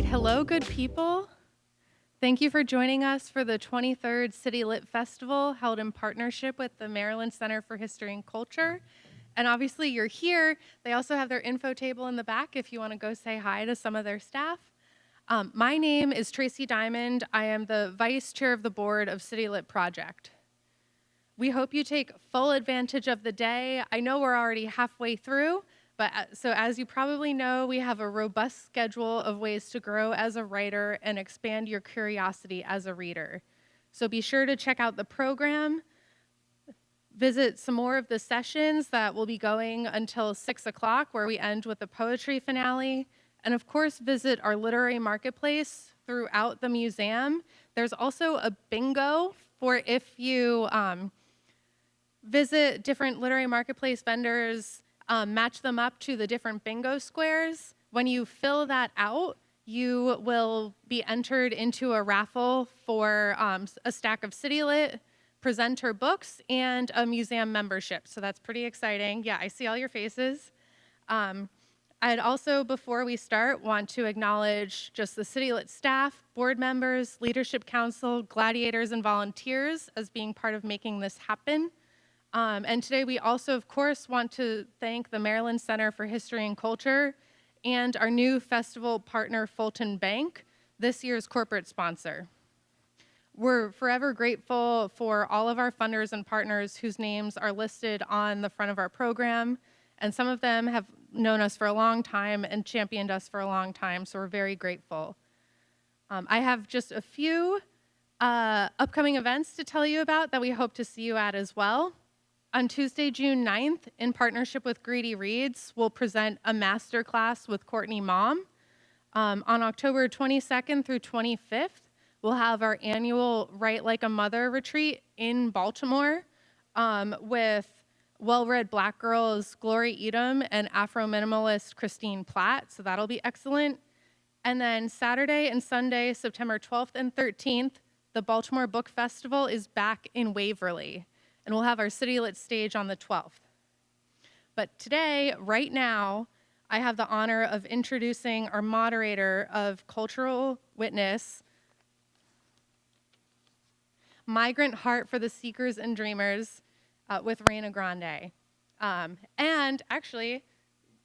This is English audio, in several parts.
Hello, good people. Thank you for joining us for the 23rd CityLit Festival held in partnership with the Maryland Center for History and Culture. And obviously you're here. They also have their info table in the back if you want to go say hi to some of their staff. My name is Tracy Diamond. I am the Vice Chair of the Board of CityLit Project. We hope you take full advantage of the day. I know we're already halfway through, but so as you probably know, we have a robust schedule of ways to grow as a writer and expand your curiosity as a reader. So be sure to check out the program, visit some more of the sessions that will be going until 6 o'clock, where we end with the poetry finale, and of course, visit our literary marketplace throughout the museum. There's also a bingo for if you visit different literary marketplace vendors, match them up to the different bingo squares. When you fill that out, you will be entered into a raffle for a stack of CityLit presenter books and a museum membership. So that's pretty exciting. Yeah, I see all your faces. I'd also, before we start, want to acknowledge just the CityLit staff, board members, leadership council, gladiators, and volunteers as being part of making this happen. And today we also, of course, want to thank the Maryland Center for History and Culture and our new festival partner, Fulton Bank, this year's corporate sponsor. We're forever grateful for all of our funders and partners whose names are listed on the front of our program, and some of them have known us for a long time and championed us for a long time, so we're very grateful. I have just a few upcoming events to tell you about that we hope to see you at as well. On Tuesday, June 9th, in partnership with Greedy Reads, we'll present a masterclass with Courtney Mom. On October 22nd through 25th, we'll have our annual Write Like a Mother retreat in Baltimore with well-read Black girls Glory Edom and Afro-minimalist Christine Platt, so that'll be excellent. And then Saturday and Sunday, September 12th and 13th, the Baltimore Book Festival is back in Waverly, and we'll have our CityLit stage on the 12th. But today, right now, I have the honor of introducing our moderator of Cultural Witness, Migrant Heart for the Seekers and Dreamers, with Reyna Grande. And actually,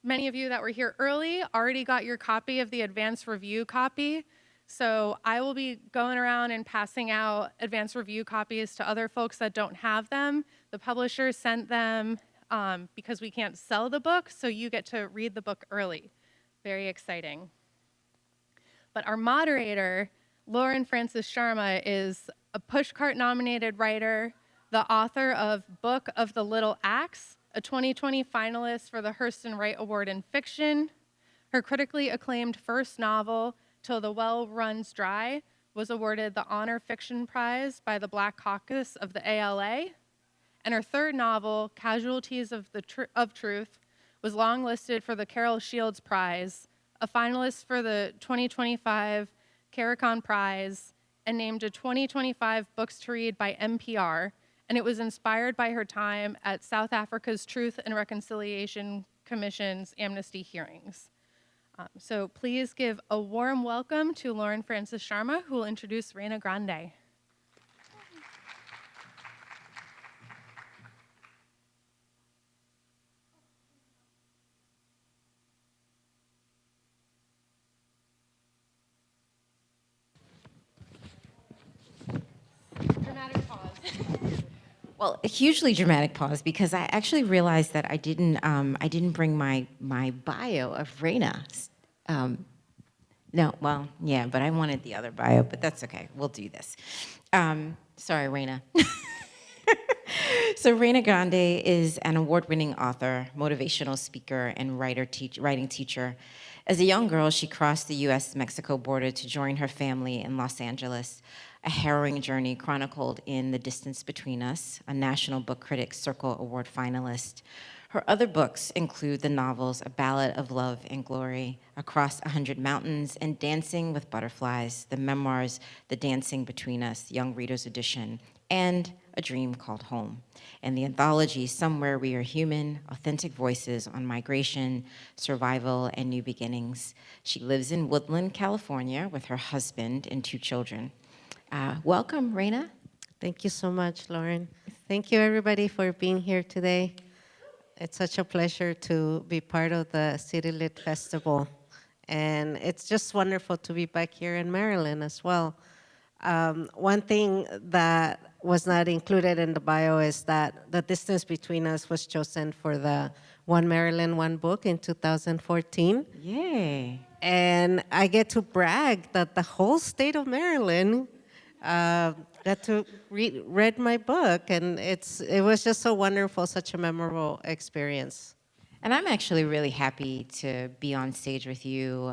many of you that were here early already got your copy of the advanced review copy. So I will be going around and passing out advanced review copies to other folks that don't have them. The publisher sent them because we can't sell the book, so you get to read the book early. Very exciting. But our moderator, Lauren Francis-Sharma, is a Pushcart-nominated writer, the author of Book of the Little Axe, a 2020 finalist for the Hurston Wright Award in Fiction. Her critically acclaimed first novel, Till the Well Runs Dry, was awarded the Honor Fiction Prize by the Black Caucus of the ALA. And her third novel, Casualties of Truth, was longlisted for the Carol Shields Prize, a finalist for the 2025 Caricon Prize, and named a 2025 Books to Read by NPR, and it was inspired by her time at South Africa's Truth and Reconciliation Commission's Amnesty hearings. So please give a warm welcome to Lauren Francis-Sharma, who will introduce Reyna Grande. Dramatic pause. Well, a hugely dramatic pause because I actually realized that I didn't bring my bio of Reyna. No, well, yeah, but I wanted the other bio, but that's okay. We'll do this. Sorry, Reyna. So Reyna Grande is an award-winning author, motivational speaker, and writing teacher. As a young girl, she crossed the US-Mexico border to join her family in Los Angeles, a harrowing journey chronicled in The Distance Between Us, a National Book Critics Circle Award finalist. Her other books include the novels A Ballad of Love and Glory, Across 100 Mountains, and Dancing with Butterflies, the memoirs The Dancing Between Us, Young Readers Edition, and A Dream Called Home, and the anthology Somewhere We Are Human, Authentic Voices on Migration, Survival, and New Beginnings. She lives in Woodland, California with her husband and 2 children. Welcome, Reyna. Thank you so much, Lauren. Thank you, everybody, for being here today. It's such a pleasure to be part of the CityLit Festival. And it's just wonderful to be back here in Maryland as well. One thing that was not included in the bio is that The Distance Between Us was chosen for the One Maryland, One Book in 2014. Yay. And I get to brag that the whole state of Maryland got to read my book, and it was just so wonderful, such a memorable experience. And I'm actually really happy to be on stage with you.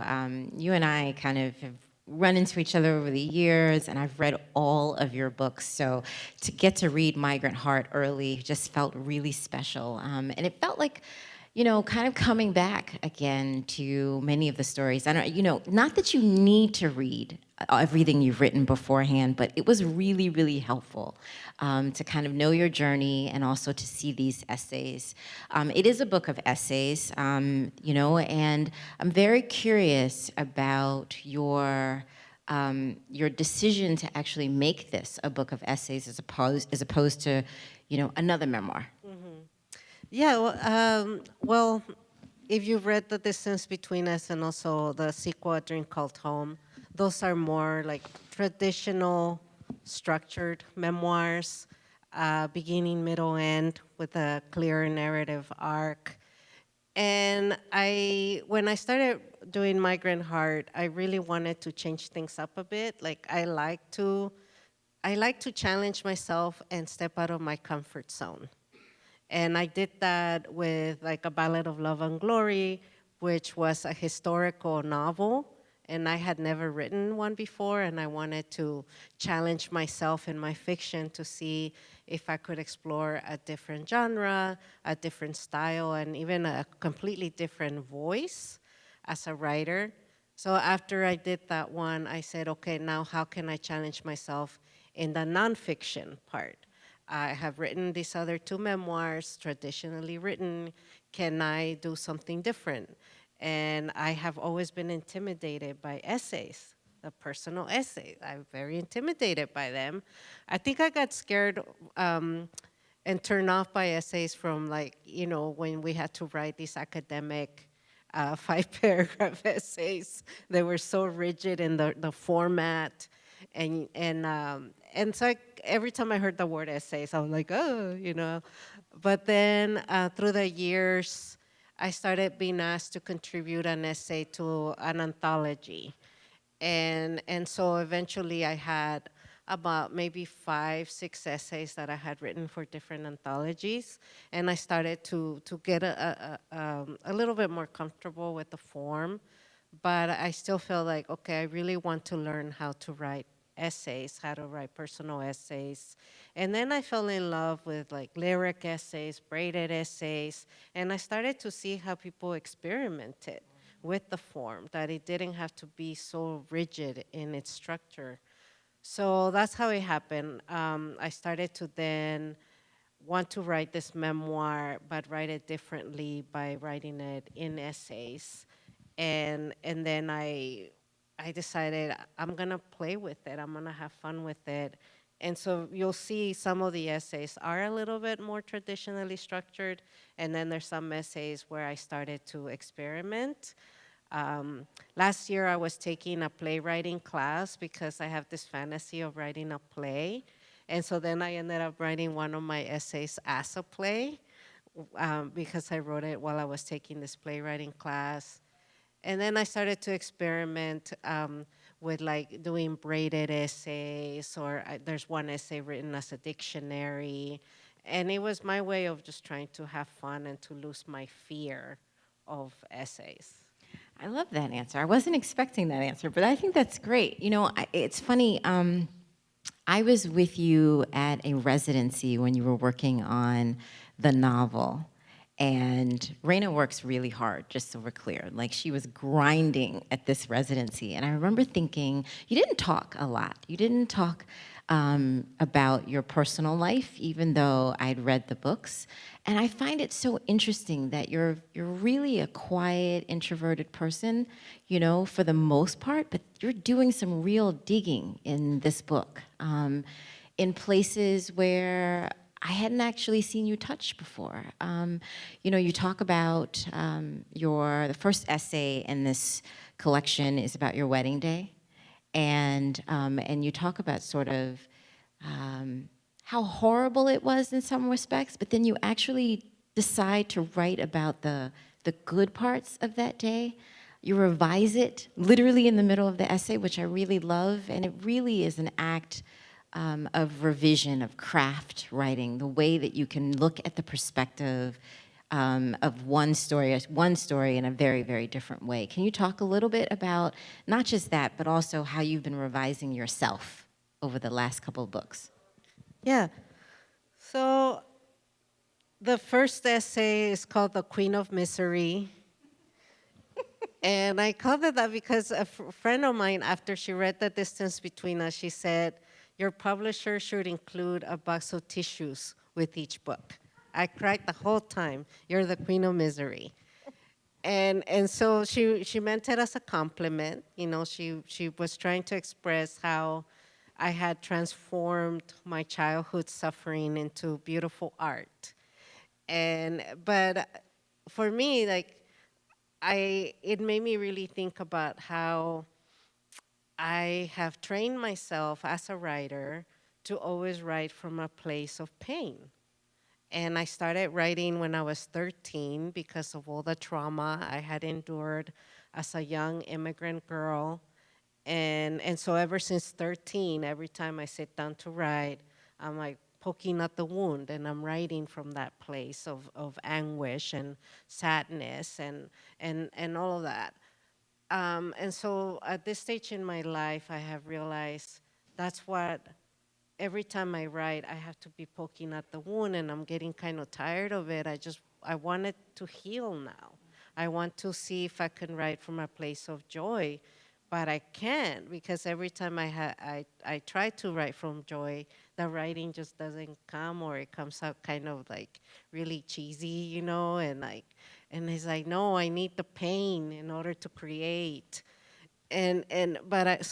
You and I kind of have run into each other over the years, and I've read all of your books. So to get to read Migrant Heart early just felt really special. And it felt like, you know, kind of coming back again to many of the stories. I don't, you know, not that you need to read everything you've written beforehand, but it was really, really helpful to kind of know your journey and also to see these essays. It is a book of essays, you know, and I'm very curious about your decision to actually make this a book of essays as opposed to, you know, another memoir. Yeah, well, if you've read The Distance Between Us and also the sequel, A Dream Called Home, those are more like traditional structured memoirs, beginning, middle, end, with a clear narrative arc. And when I started doing Migrant Heart, I really wanted to change things up a bit. Like I like to challenge myself and step out of my comfort zone. And I did that with like A Ballad of Love and Glory, which was a historical novel. And I had never written one before, and I wanted to challenge myself in my fiction to see if I could explore a different genre, a different style, and even a completely different voice as a writer. So after I did that one, I said, okay, now how can I challenge myself in the nonfiction part? I have written these other 2 memoirs, traditionally written. Can I do something different? And I have always been intimidated by essays, the personal essays. I'm very intimidated by them. I think I got scared and turned off by essays from, like, you know, when we had to write these academic 5-paragraph essays. They were so rigid in the format. And so every time I heard the word essays, I was like, oh, you know. But then through the years, I started being asked to contribute an essay to an anthology. And so eventually I had about maybe 5, 6 essays that I had written for different anthologies. And I started to get a little bit more comfortable with the form. But I still feel like, okay, I really want to learn how to write essays, how to write personal essays. And then I fell in love with like lyric essays, braided essays, and I started to see how people experimented with the form, that it didn't have to be so rigid in its structure. So that's how it happened. I started to then want to write this memoir, but write it differently by writing it in essays. And then I decided I'm gonna play with it. I'm gonna have fun with it. And so you'll see some of the essays are a little bit more traditionally structured, and then there's some essays where I started to experiment. Last year I was taking a playwriting class because I have this fantasy of writing a play. And so then I ended up writing one of my essays as a play because I wrote it while I was taking this playwriting class. And then I started to experiment with like doing braided essays, or there's one essay written as a dictionary. And it was my way of just trying to have fun and to lose my fear of essays. I love that answer. I wasn't expecting that answer, but I think that's great. You know, it's funny. I was with you at a residency when you were working on the novel. And Reyna works really hard, just so we're clear. Like, she was grinding at this residency. And I remember thinking, you didn't talk a lot. You didn't talk about your personal life, even though I'd read the books. And I find it so interesting that you're really a quiet, introverted person, you know, for the most part, but you're doing some real digging in this book, in places where I hadn't actually seen you touch before. You know, you talk about the first essay in this collection is about your wedding day, and you talk about sort of how horrible it was in some respects, but then you actually decide to write about the good parts of that day. You revise it literally in the middle of the essay, which I really love, and it really is an act of revision, of craft writing, the way that you can look at the perspective of one story in a very, very different way. Can you talk a little bit about not just that, but also how you've been revising yourself over the last couple of books? Yeah. So the first essay is called The Queen of Misery. And I called it that because a friend of mine, after she read The Distance Between Us, she said, your publisher should include a box of tissues with each book. I cried the whole time. You're the queen of misery. And so she meant it as a compliment. You know, she was trying to express how I had transformed my childhood suffering into beautiful art. But for me, like, it made me really think about how I have trained myself as a writer to always write from a place of pain. And I started writing when I was 13 because of all the trauma I had endured as a young immigrant girl. And so ever since 13, every time I sit down to write, I'm like poking at the wound, and I'm writing from that place of anguish and sadness and all of that. And so at this stage in my life, I have realized that's what, every time I write, I have to be poking at the wound, and I'm getting kind of tired of it. I want it to heal now. I want to see if I can write from a place of joy, but I can't, because every time I try to write from joy, the writing just doesn't come, or it comes out kind of like really cheesy, you know, and it's like, no, I need the pain in order to create. So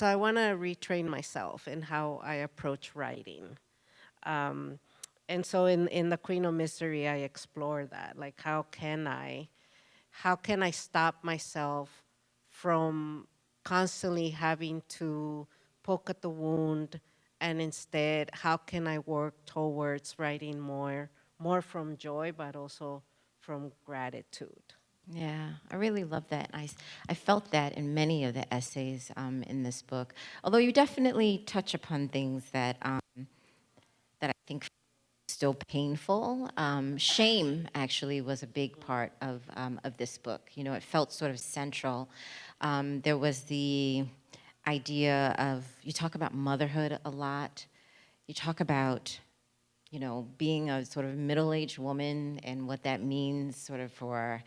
I want to retrain myself in how I approach writing. Um, and so in the Queen of Mystery, I explore that, like, how can I stop myself from constantly having to poke at the wound, and instead, how can I work towards writing more from joy, but also from gratitude. Yeah, I really love that. I felt that in many of the essays in this book, although you definitely touch upon things that I think still painful. Shame actually was a big part of this book. You know, it felt sort of central. There was the idea of, you talk about motherhood a lot. You talk about, you know, being a sort of middle-aged woman and what that means sort of for,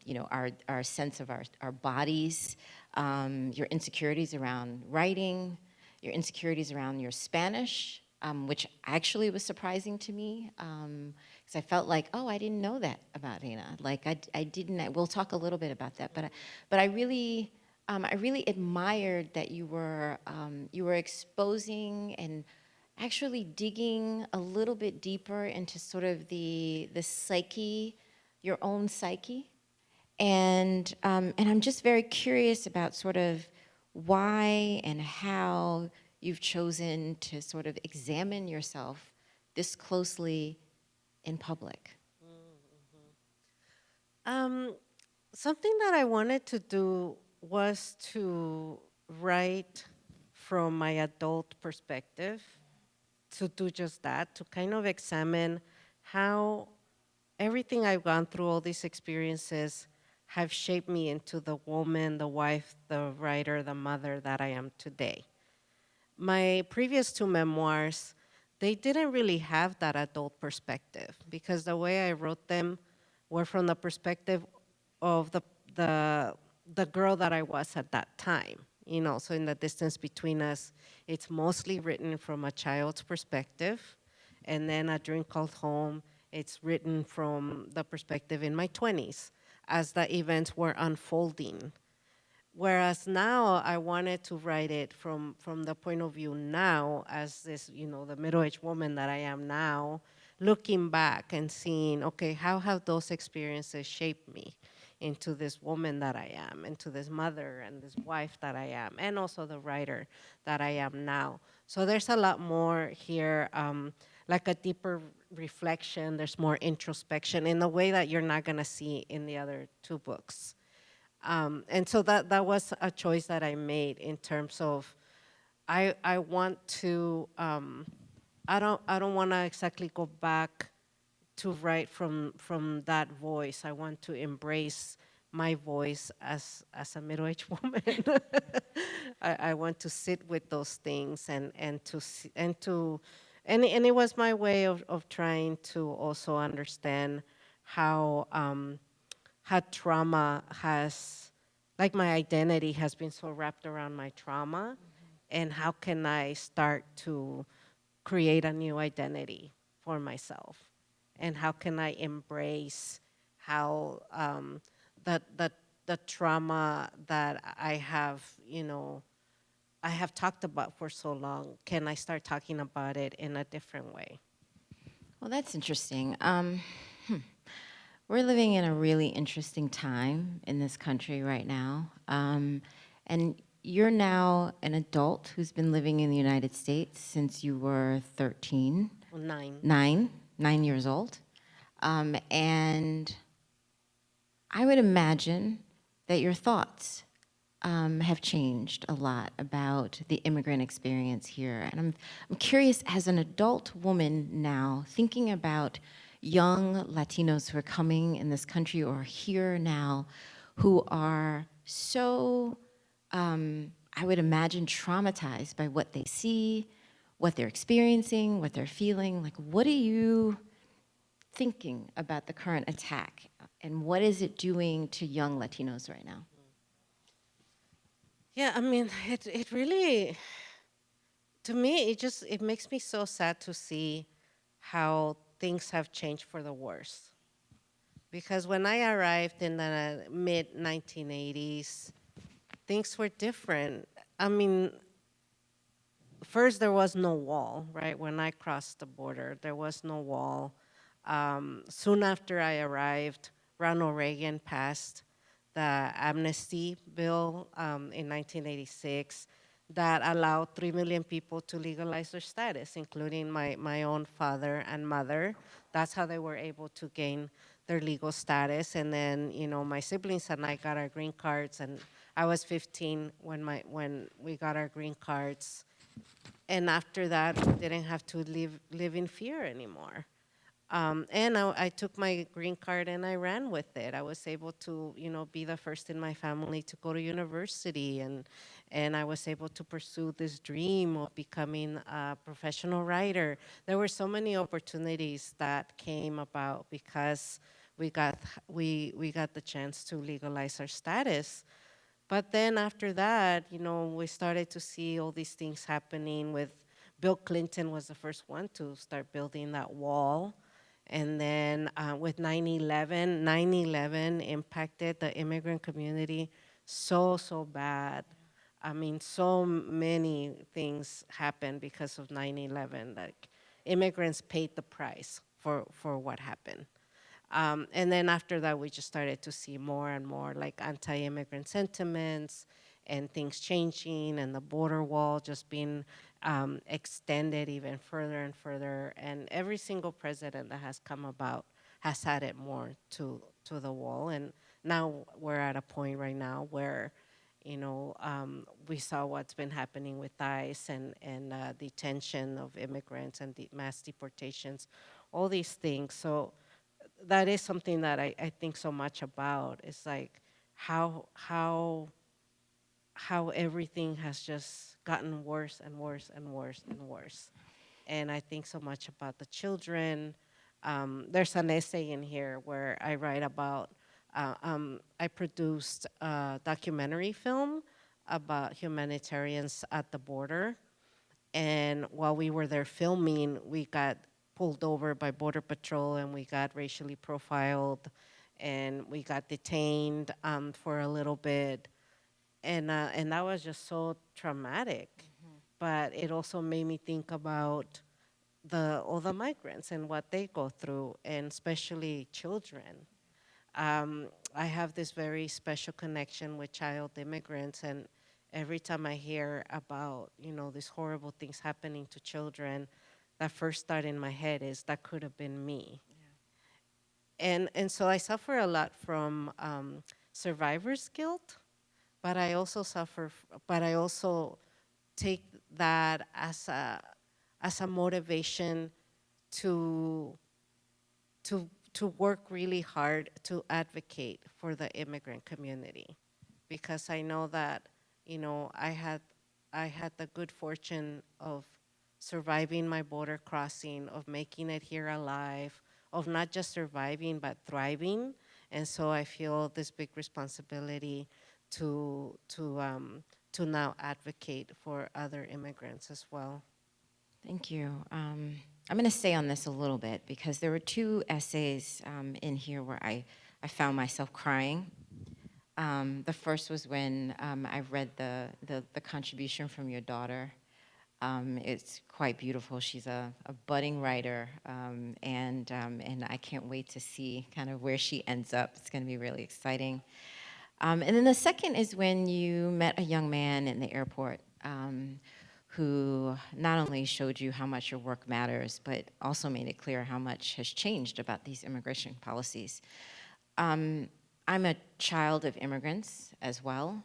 you know, our sense of our bodies, your insecurities around writing, your insecurities around your Spanish, which actually was surprising to me, because I felt like, oh, I didn't know that about Reyna. Like, I didn't, we'll talk a little bit about that, but I really admired that you were exposing and actually digging a little bit deeper into sort of the psyche, your own psyche. And I'm just very curious about sort of why and how you've chosen to sort of examine yourself this closely in public. Um, Something that I wanted to do was to write from my adult perspective, to do just that, to kind of examine how everything I've gone through, all these experiences, have shaped me into the woman, the wife, the writer, the mother that I am today. My previous two memoirs, they didn't really have that adult perspective because the way I wrote them were from the perspective of the, the girl that I was at that time. You know, so in the distance between us, it's mostly written from a child's perspective. And then A Dream Called Home, it's written from the perspective in my 20s as the events were unfolding. Whereas now I wanted to write it from the point of view now as this, you know, the middle-aged woman that I am now, looking back and seeing, okay, how have those experiences shaped me into this woman that I am, into this mother and this wife that I am, and also the writer that I am now. So there's a lot more here, like a deeper reflection, there's more introspection in a way that you're not gonna see in the other two books. And so that was a choice that I made in terms of I want to I don't want to exactly go back to write from that voice. I want to embrace my voice as a middle-aged woman. I want to sit with those things and to see, and it was my way of trying to also understand how how trauma has, like my identity has been so wrapped around my trauma, and how can I start to create a new identity for myself, and how can I embrace how the trauma that I have, you know, I have talked about for so long. Can I start talking about it in a different way? Well, that's interesting. We're living in a really interesting time in this country right now. And you're now an adult who's been living in the United States since you were 13. Well, nine. 9 years old. And I would imagine that your thoughts have changed a lot about the immigrant experience here. And I'm curious, as an adult woman now, thinking about young Latinos who are coming in this country or are here now, who are so, I would imagine, traumatized by what they see, what they're experiencing, what they're feeling. Like, what are you thinking about the current attack? And what is it doing to young Latinos right now? Yeah, I mean, it really, to me, it makes me so sad to see how things have changed for the worse. Because when I arrived in the mid 1980s, things were different. I mean, first there was no wall, right? When I crossed the border, there was no wall. Soon after I arrived, Ronald Reagan passed the Amnesty bill in 1986 that allowed 3 million people to legalize their status, including my own father and mother. That's how they were able to gain their legal status. And then, you know, my siblings and I got our green cards, and I was 15 when we got our green cards. And after that, we didn't have to live in fear anymore. And I took my green card and I ran with it. I was able to, you know, be the first in my family to go to university, and I was able to pursue this dream of becoming a professional writer. There were so many opportunities that came about because we got the chance to legalize our status. But then after that, you know, we started to see all these things happening with Bill Clinton was the first one to start building that wall. And then with 9/11, 9/11 impacted the immigrant community so bad. I mean, so many things happened because of 9/11. Like immigrants paid the price for what happened. And then after that, we just started to see more and more like anti-immigrant sentiments and things changing, and the border wall just being extended even further and further. And every single president that has come about has added more to the wall. And now we're at a point right now where, you know, we saw what's been happening with ICE and detention of immigrants and mass deportations, all these things. So that is something that I think so much about. It's like how everything has just gotten worse and worse and worse and worse. And I think so much about the children. There's an essay in here where I write about, I produced a documentary film about humanitarians at the border. And while we were there filming, we got pulled over by Border Patrol and we got racially profiled and we got detained for a little bit. And that was just so traumatic. But it also made me think about all the migrants and what they go through, and especially children. I have this very special connection with child immigrants, and every time I hear about these horrible things happening to children, that first thought in my head is that could have been me. And so I suffer a lot from survivor's guilt, but I also but I also take that as a motivation to to work really hard to advocate for the immigrant community, because I know that I had the good fortune of surviving my border crossing, of making it here alive, of not just surviving but thriving. And so I feel this big responsibility to now advocate for other immigrants as well. Thank you. I'm going to stay on this a little bit because there were two essays in here where I found myself crying. The first was when I read the contribution from your daughter. It's quite beautiful. She's a budding writer, and I can't wait to see kind of where she ends up. It's going to be really exciting. And then the second is when you met a young man in the airport who not only showed you how much your work matters, but also made it clear how much has changed about these immigration policies. I'm a child of immigrants as well,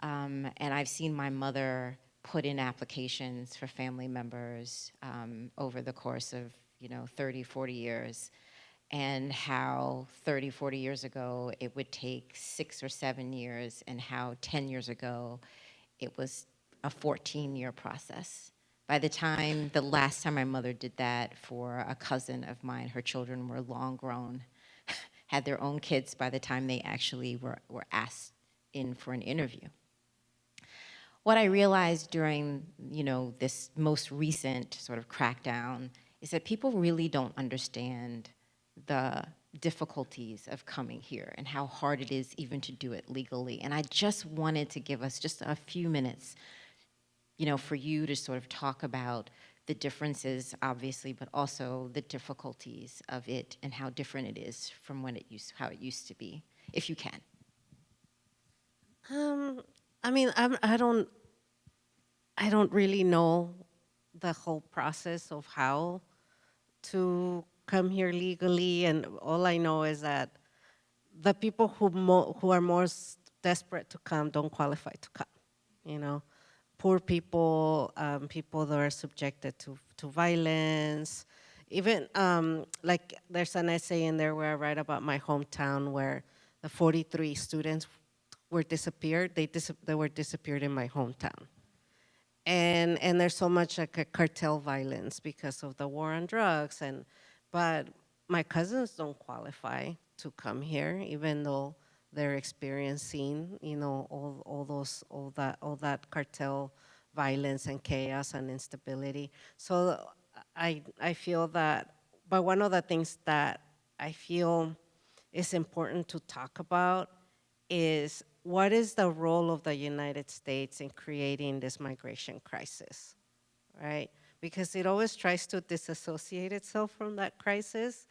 and I've seen my mother put in applications for family members over the course of 30, 40 years, and how 30, 40 years ago it would take 6 or 7 years, and how 10 years ago it was a 14-year process. By the last time my mother did that for a cousin of mine, her children were long grown, had their own kids by the time they actually were asked in for an interview. What I realized during, this most recent sort of crackdown is that people really don't understand the difficulties of coming here and how hard it is even to do it legally. And I just wanted to give us just a few minutes, for you to sort of talk about the differences, obviously, but also the difficulties of it and how different it is from how it used to be, if you can. I mean, I don't really know the whole process of how to come here legally, and all I know is that the people who are most desperate to come don't qualify to come. Poor people, people that are subjected to violence. Even like there's an essay in there where I write about my hometown where the 43 students were disappeared. They were disappeared in my hometown. And there's so much like a cartel violence because of the war on drugs, but my cousins don't qualify to come here, even though they're experiencing all that cartel violence and chaos and instability. So I feel that, but one of the things that I feel is important to talk about is what is the role of the United States in creating this migration crisis, right? Because it always tries to disassociate itself from that crisis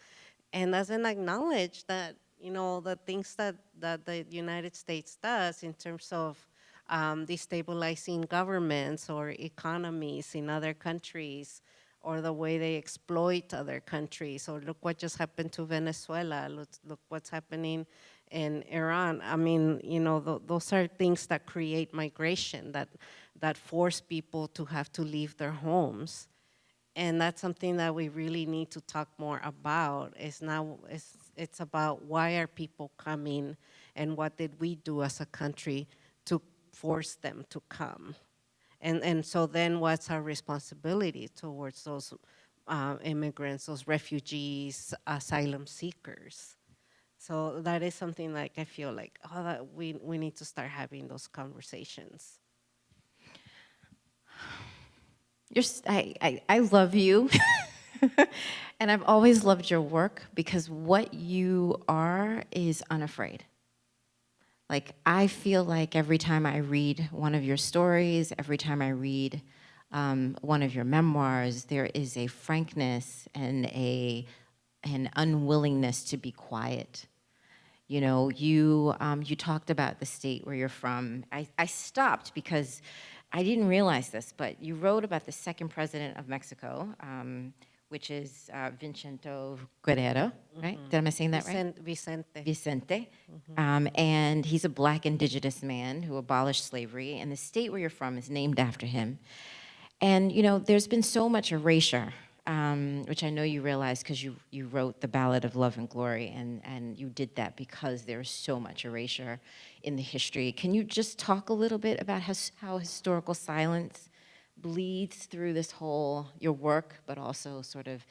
and doesn't acknowledge that, the things that the United States does in terms of destabilizing governments or economies in other countries, or the way they exploit other countries, or look what just happened to Venezuela, look what's happening in Iran. I mean, those are things that create migration, that force people to have to leave their homes. And that's something that we really need to talk more about. It's about why are people coming, and what did we do as a country to force them to come. And so then what's our responsibility towards those immigrants, those refugees, asylum seekers? So that is something like I feel like, oh, that we need to start having those conversations. I love you. And I've always loved your work because what you are is unafraid. Like, I feel like every time I read one of your stories, every time I read one of your memoirs, there is a frankness and an unwillingness to be quiet. You know, you talked about the state where you're from. I stopped because I didn't realize this, but you wrote about the second president of Mexico, which is Vicente Guerrero, right? Am I saying that right? Vicente. Vicente. And he's a black indigenous man who abolished slavery, and the state where you're from is named after him. And you know, there's been so much erasure, which I know you realize because you wrote the Ballad of Love and Glory, and you did that because there's so much erasure in the history. Can you just talk a little bit about how historical silence bleeds through this whole, your work, but also sort of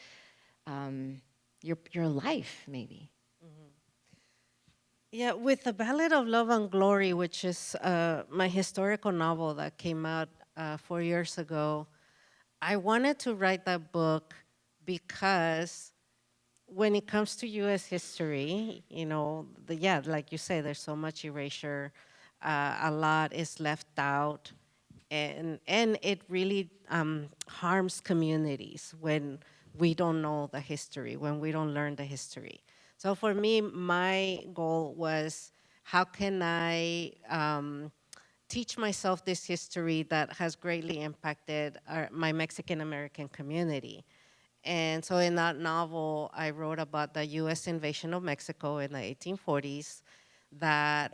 your life, maybe? Yeah, with the Ballad of Love and Glory, which is my historical novel that came out 4 years ago, I wanted to write that book because when it comes to U.S. history, you know, yeah, like you say, there's so much erasure. A lot is left out, and it really harms communities when we don't know the history, when we don't learn the history. So for me, my goal was, how can I teach myself this history that has greatly impacted my Mexican American community? And so in that novel, I wrote about the US invasion of Mexico in the 1840s that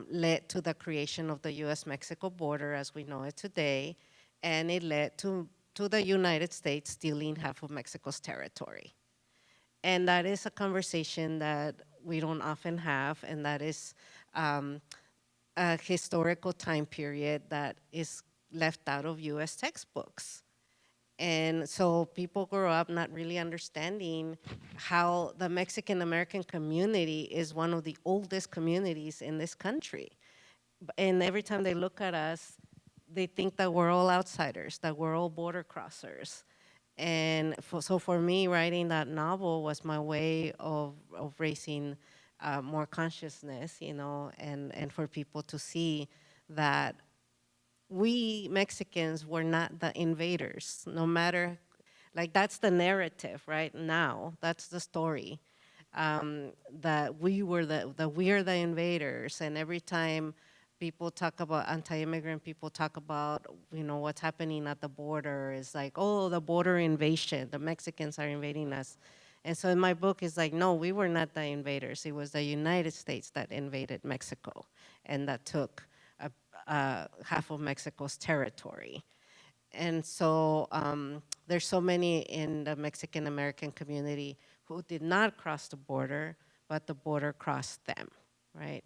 led to the creation of the US-Mexico border as we know it today, and it led to the United States stealing half of Mexico's territory. And that is a conversation that we don't often have, and that is a historical time period that is left out of US textbooks. And so people grow up not really understanding how the Mexican American community is one of the oldest communities in this country. And every time they look at us, they think that we're all outsiders, that we're all border crossers. And so for me, writing that novel was my way of raising more consciousness, you know, and for people to see that we Mexicans were not the invaders, no matter, like that's the narrative right now. That's the story, that we were that we are the invaders. And every time people talk about anti-immigrant, people talk about, you know, what's happening at the border is like, oh, the border invasion, the Mexicans are invading us. And so in my book, it's like, no, we were not the invaders. It was the United States that invaded Mexico and that took half of Mexico's territory. And so there's so many in the Mexican American community who did not cross the border, but the border crossed them, right?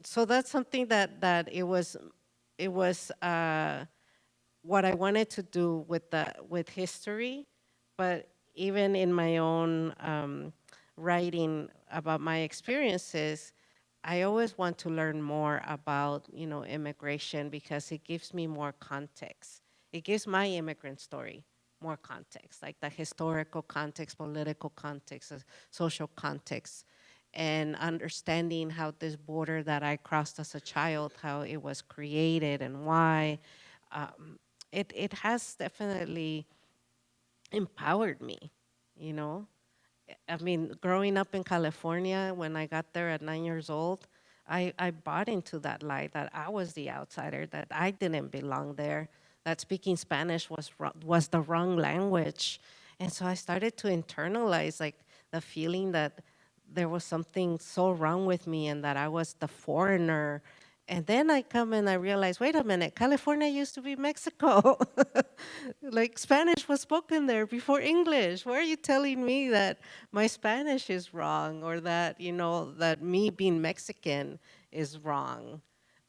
So that's something that it was what I wanted to do with history, but even in my own writing about my experiences, I always want to learn more about, you know, immigration because it gives me more context. It gives my immigrant story more context, like the historical context, political context, social context, and understanding how this border that I crossed as a child, how it was created and why. It has definitely empowered me, you know. I mean, growing up in California, when I got there at 9 years old, I bought into that lie that I was the outsider, that I didn't belong there, that speaking Spanish was the wrong language. And so I started to internalize like the feeling that there was something so wrong with me and that I was the foreigner. And then I come and I realize, wait a minute, California used to be Mexico. Like Spanish was spoken there before English. Why are you telling me that my Spanish is wrong or that, that me being Mexican is wrong?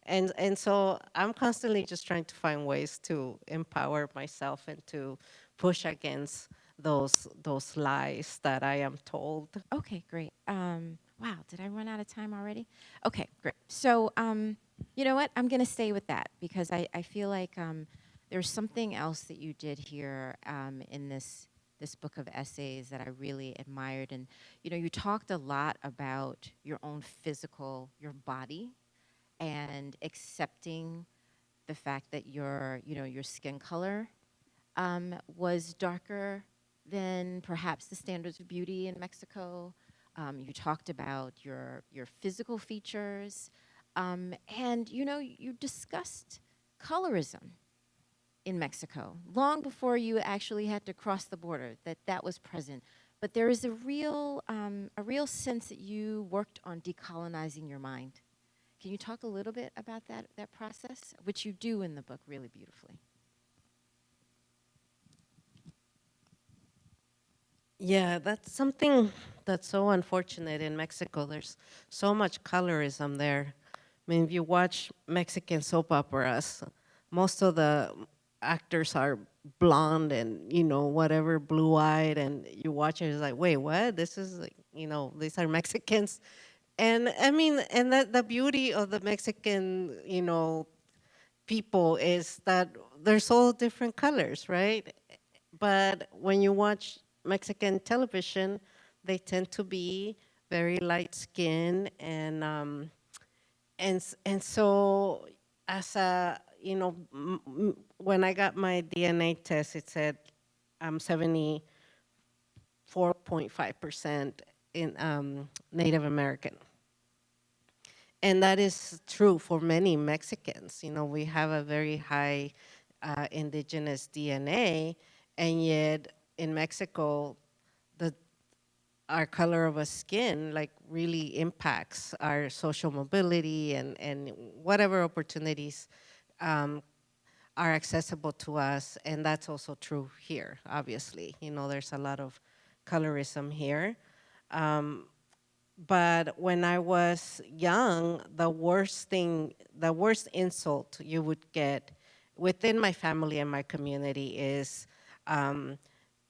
And so I'm constantly just trying to find ways to empower myself and to push against those lies that I am told. Okay, great. Wow, did I run out of time already? Okay, great. So, you know what? I'm going to stay with that because I feel like there's something else that you did here in this book of essays that I really admired. And, you talked a lot about your own physical, your body, and accepting the fact that your skin color was darker than perhaps the standards of beauty in Mexico. You talked about your physical features, and you discussed colorism in Mexico long before you actually had to cross the border. That was present, but there is a real sense that you worked on decolonizing your mind. Can you talk a little bit about that process, which you do in the book really beautifully? Yeah, that's something that's so unfortunate in Mexico. There's so much colorism there. I mean, if you watch Mexican soap operas, most of the actors are blonde and, whatever, blue-eyed, and you watch it, it's like, wait, what? This is like, these are Mexicans. And I mean, and that the beauty of the Mexican, people is that there's all different colors, right? But when you watch Mexican television, they tend to be very light skinned and so as a when I got my DNA test, it said I'm 74.5% in Native American. And that is true for many Mexicans. We have a very high indigenous DNA, and yet in Mexico, the our color of a skin like really impacts our social mobility and whatever opportunities um, are accessible to us. And that's also true here, obviously. There's a lot of colorism here. Um, but when I was young, the worst insult you would get within my family and my community is um,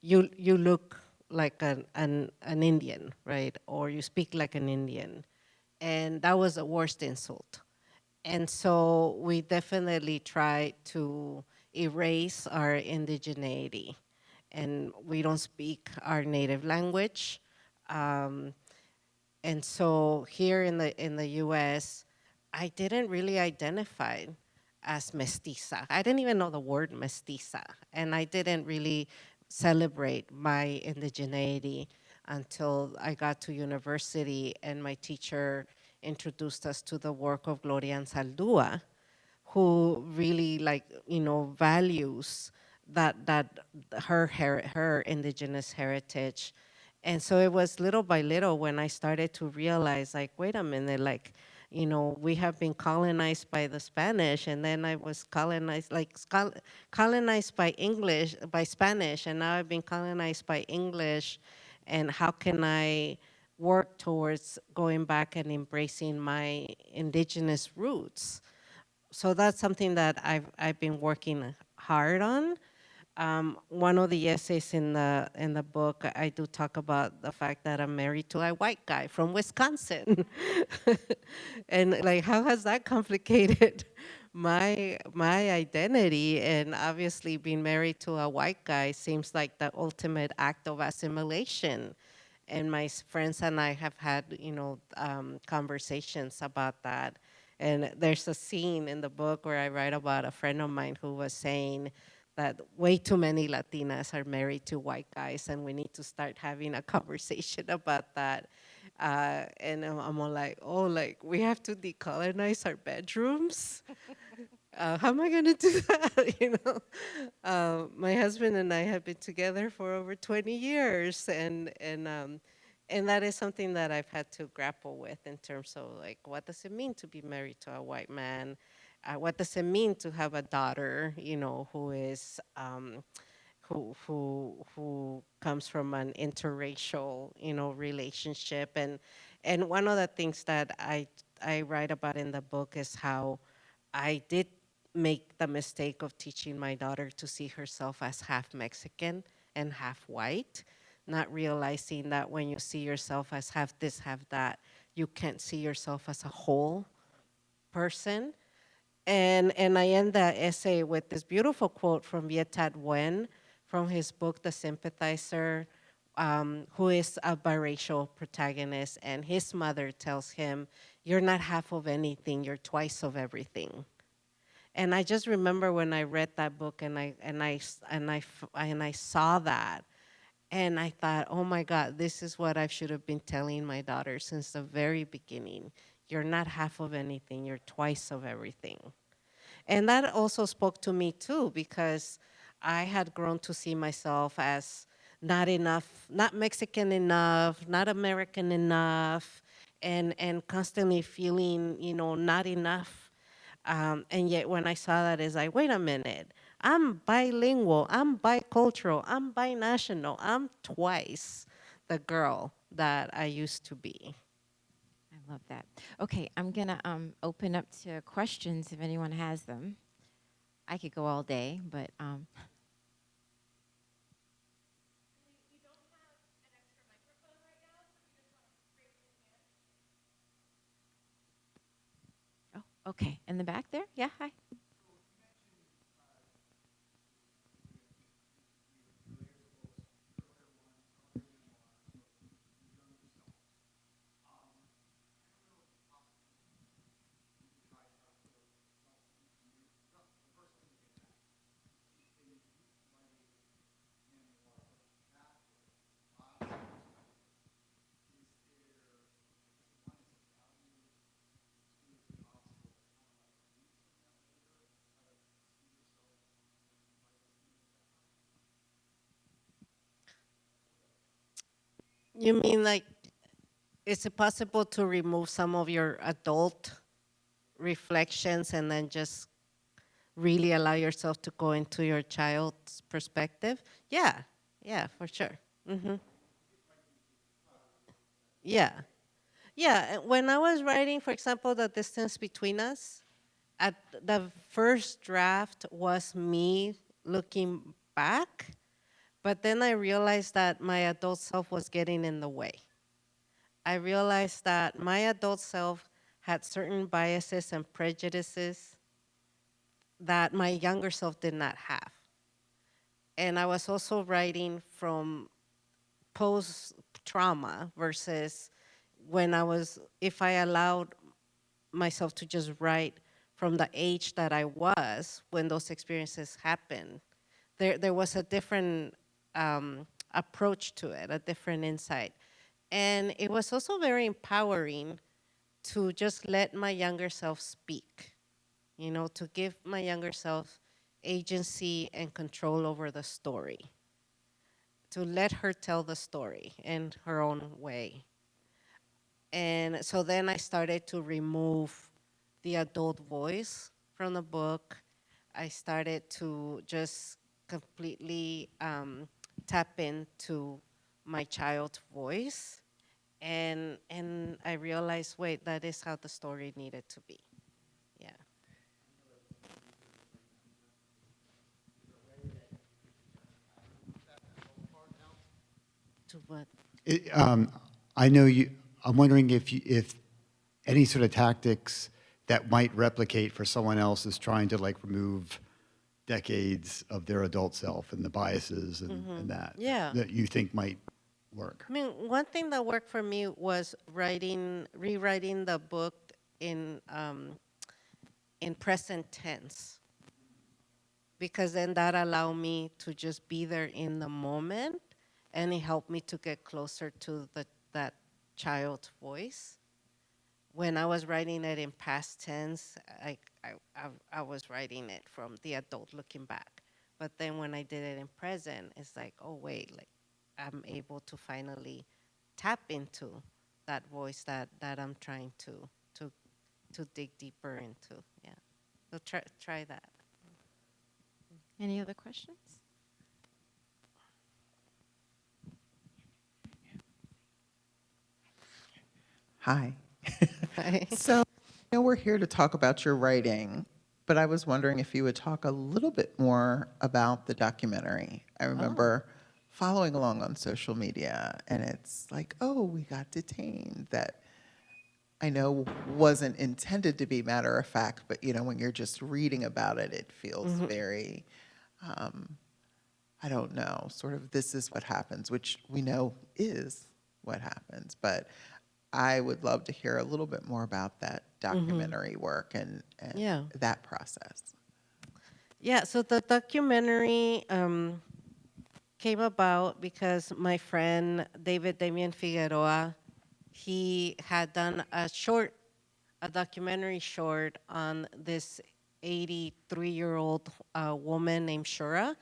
you look like an Indian, right? Or you speak like an Indian. And that was the worst insult. And so we definitely try to erase our indigeneity. And we don't speak our native language. Um, and so here in the US, I didn't really identify as mestiza. I didn't even know the word mestiza, and I didn't really celebrate my indigeneity until I got to university and my teacher introduced us to the work of Gloria Ansaldúa, who really values that her indigenous heritage. And so it was little by little when I started to realize, like, wait a minute, like, we have been colonized by the Spanish, and then I was colonized, colonized by English, by Spanish, and now I've been colonized by English. And how can I work towards going back and embracing my indigenous roots? So that's something that I've been working hard on. One of the essays in the book, I do talk about the fact that I'm married to a white guy from Wisconsin, and like how has that complicated my identity? And obviously, being married to a white guy seems like the ultimate act of assimilation. And my friends and I have had conversations about that. And there's a scene in the book where I write about a friend of mine who was saying that way too many Latinas are married to white guys, and we need to start having a conversation about that. And I'm all like, oh, like we have to decolonize our bedrooms. How am I going to do that? My husband and I have been together for over 20 years, and And that is something that I've had to grapple with in terms of like, what does it mean to be married to a white man? What does it mean to have a daughter, who is who comes from an interracial, relationship? And one of the things that I write about in the book is how I did make the mistake of teaching my daughter to see herself as half Mexican and half white, not realizing that when you see yourself as half this, half that, you can't see yourself as a whole person. And I end the essay with this beautiful quote from Viet Wen from his book, The Sympathizer, who is a biracial protagonist. And his mother tells him, "You're not half of anything, you're twice of everything." And I just remember when I read that book and I saw that, and I thought, oh my God, this is what I should have been telling my daughter since the very beginning. You're not half of anything, you're twice of everything. And that also spoke to me too, because I had grown to see myself as not enough, not Mexican enough, not American enough, and constantly feeling, not enough. And yet when I saw that, it's like, wait a minute, I'm bilingual, I'm bicultural, I'm binational, I'm twice the girl that I used to be. I love that. Okay, I'm gonna open up to questions if anyone has them. I could go all day, but oh, okay. In the back there? Yeah, hi. You mean like, is it possible to remove some of your adult reflections and then just really allow yourself to go into your child's perspective? Yeah, yeah, for sure. Hmm. Yeah, yeah. When I was writing, for example, The Distance Between Us, at the first draft was me looking back, but then I realized that my adult self was getting in the way. I realized that my adult self had certain biases and prejudices that my younger self did not have. And I was also writing from post trauma versus when if I allowed myself to just write from the age that I was when those experiences happened, there was a different approach to it, a different insight. And it was also very empowering to just let my younger self speak, to give my younger self agency and control over the story, to let her tell the story in her own way. And so then I started to remove the adult voice from the book. I started to just completely tap into my child's voice. And I realized, wait, that is how the story needed to be. Yeah. To what? It, I know you. I'm wondering if any sort of tactics that might replicate for someone else is trying to like remove decades of their adult self and the biases and that Yeah. that you think might work. I mean, one thing that worked for me was rewriting the book in present tense, because then that allowed me to just be there in the moment, and it helped me to get closer to that child's voice. When I was writing it in past tense, I was writing it from the adult looking back. But then when I did it in present, it's like, oh wait, like I'm able to finally tap into that voice that I'm trying to dig deeper into. Yeah, so try that. Any other questions? Hi. So, I know we're here to talk about your writing, but I was wondering if you would talk a little bit more about the documentary. I remember following along on social media, and it's like, oh, we got detained. That I know wasn't intended to be matter of fact, but when you're just reading about it, it feels very, I don't know, sort of this is what happens, which we know is what happens. But I would love to hear a little bit more about that documentary work and Yeah. that process. Yeah, so the documentary came about because my friend David Damien Figueroa, he had done a documentary short on this 83-year-old woman named Shura,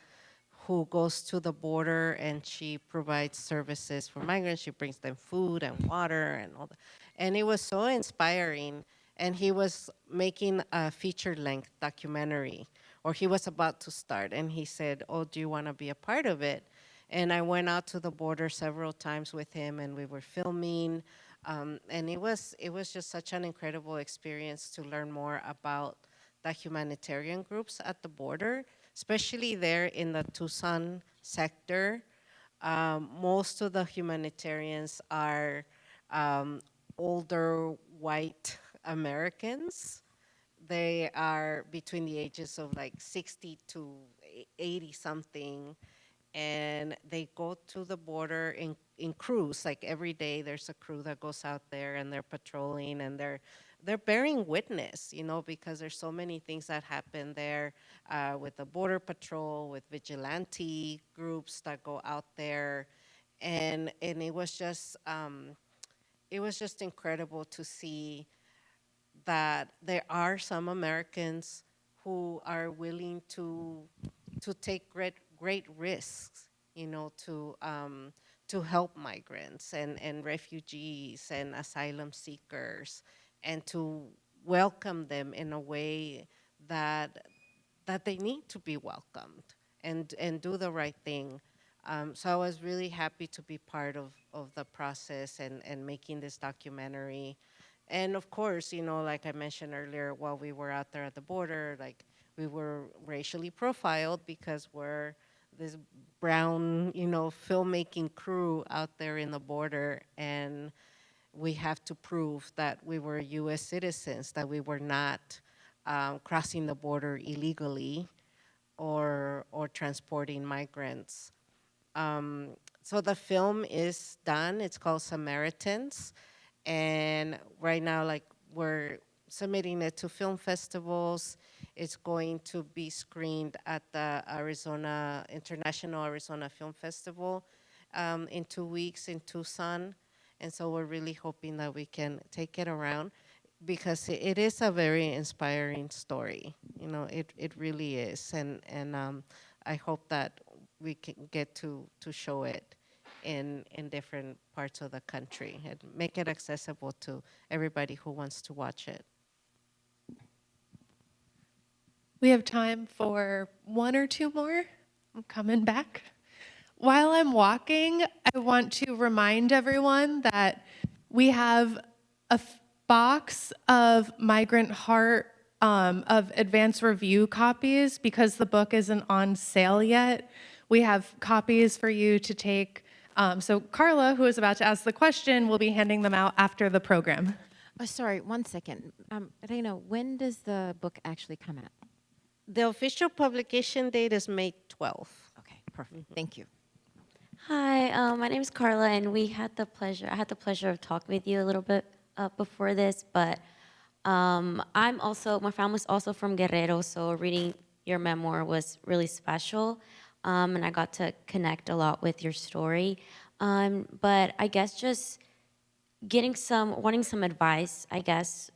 who goes to the border and she provides services for migrants. She brings them food and water and all that. And it was so inspiring. And he was making a feature-length documentary, or he was about to start. And he said, oh, do you want to be a part of it? And I went out to the border several times with him, and we were filming. And it was just such an incredible experience to learn more about the humanitarian groups at the border, especially there in the Tucson sector. Most of the humanitarians are older white Americans. They are between the ages of like 60 to 80 something, and they go to the border in crews. Like every day there's a crew that goes out there and they're patrolling, and they're bearing witness, because there's so many things that happen there with the border patrol, with vigilante groups that go out there. And it was just incredible to see that there are some Americans who are willing to take great risks, to help migrants and refugees and asylum seekers, and to welcome them in a way that they need to be welcomed, and do the right thing. So I was really happy to be part of the process and making this documentary. And of course, like I mentioned earlier, while we were out there at the border, like we were racially profiled because we're this brown, filmmaking crew out there in the border, and we have to prove that we were U.S. citizens, that we were not crossing the border illegally or transporting migrants. So the film is done. It's called Samaritans, and right now, like, we're submitting it to film festivals. It's going to be screened at the International Arizona Film Festival in 2 weeks in Tucson. And so we're really hoping that we can take it around, because it is a very inspiring story. It really is. And I hope that we can get to show it in different parts of the country and make it accessible to everybody who wants to watch it. We have time for one or two more. I'm coming back. While I'm walking, I want to remind everyone that we have a box of Migrant Heart of advance review copies because the book isn't on sale yet. We have copies for you to take. So Carla, who is about to ask the question, will be handing them out after the program. Sorry, 1 second. Reyna, when does the book actually come out? The official publication date is May 12th. Okay, perfect. Thank you. Hi, my name is Carla, and I had the pleasure of talking with you a little bit before this, but my family's also from Guerrero, so reading your memoir was really special, and I got to connect a lot with your story. But I guess just wanting some advice, I guess,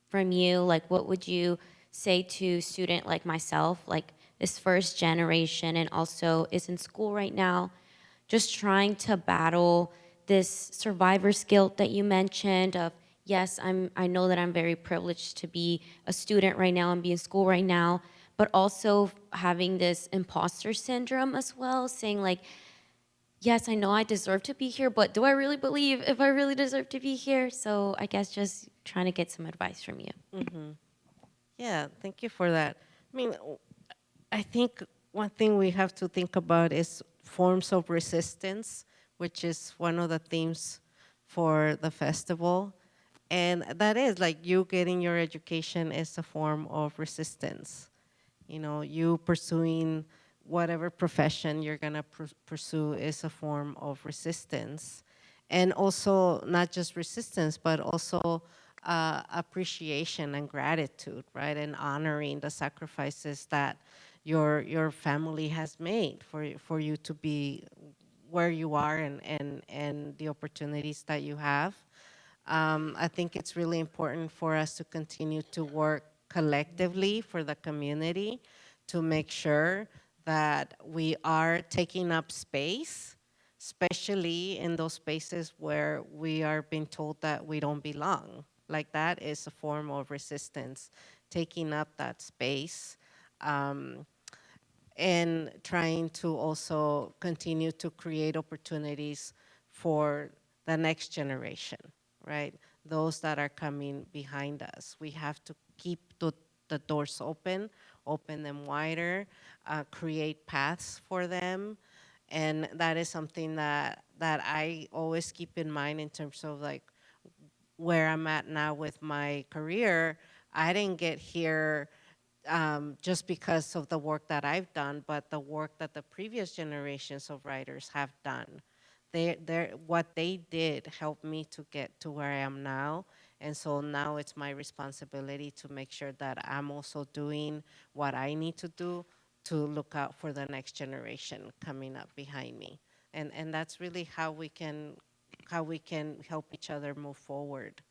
from you, like what would you say to a student like myself, like this first generation and also is in school right now, just trying to battle this survivor's guilt that you mentioned of, yes, I know that I'm very privileged to be a student right now and be in school right now, but also having this imposter syndrome as well, saying like, yes, I know I deserve to be here, but do I really believe if I really deserve to be here? So I guess just trying to get some advice from you. Yeah, thank you for that. I mean, I think one thing we have to think about is forms of resistance, which is one of the themes for the festival. And that is like you getting your education is a form of resistance. You know, you pursuing whatever profession you're gonna pursue is a form of resistance. And also not just resistance, but also appreciation and gratitude, right? And honoring the sacrifices that your family has made for you to be where you are and the opportunities that you have. I think it's really important for us to continue to work collectively for the community to make sure that we are taking up space, especially in those spaces where we are being told that we don't belong. Like that is a form of resistance, taking up that space. And trying to also continue to create opportunities for the next generation, right? Those that are coming behind us. We have to keep the doors open them wider, create paths for them. And that is something that I always keep in mind in terms of like where I'm at now with my career. I didn't get here just because of the work that I've done, but the work that the previous generations of writers have done. What they did helped me to get to where I am now. And so now it's my responsibility to make sure that I'm also doing what I need to do to look out for the next generation coming up behind me. And that's really how we can help each other move forward,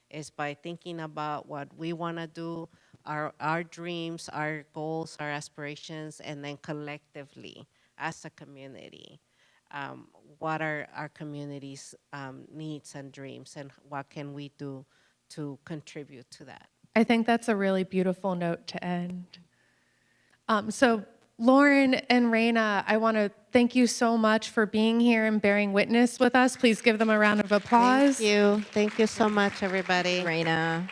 is by thinking about what we want to do, our dreams, our goals, our aspirations, and then collectively as a community, what are our community's needs and dreams, and what can we do to contribute to that? I think that's a really beautiful note to end. So Lauren and Reyna, I want to thank you so much for being here and bearing witness with us. Please give them a round of applause. Thank you. Thank you so much, everybody. Reyna.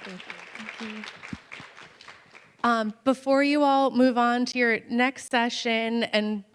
Before you all move on to your next session and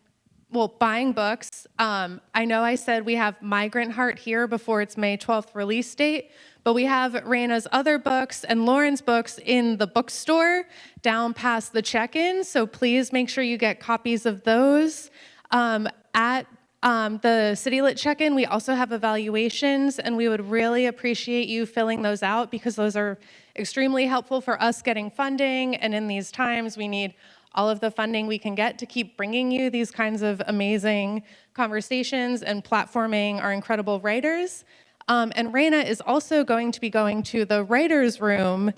buying books, I know I said we have Migrant Heart here before its May 12th release date, but we have Reyna's other books and Lauren's books in the bookstore down past the check-in, so please make sure you get copies of those. At the CityLit check-in, we also have evaluations, and we would really appreciate you filling those out because those are extremely helpful for us getting funding, and in these times, we need all of the funding we can get to keep bringing you these kinds of amazing conversations and platforming our incredible writers. And Reyna is also going to be going to the writer's room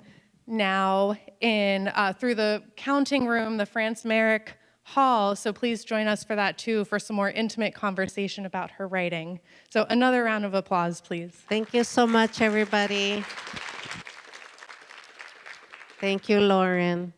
now through the counting room, the France Merrick Hall, so please join us for that too, for some more intimate conversation about her writing. So another round of applause, please. Thank you so much, everybody. Thank you, Lauren.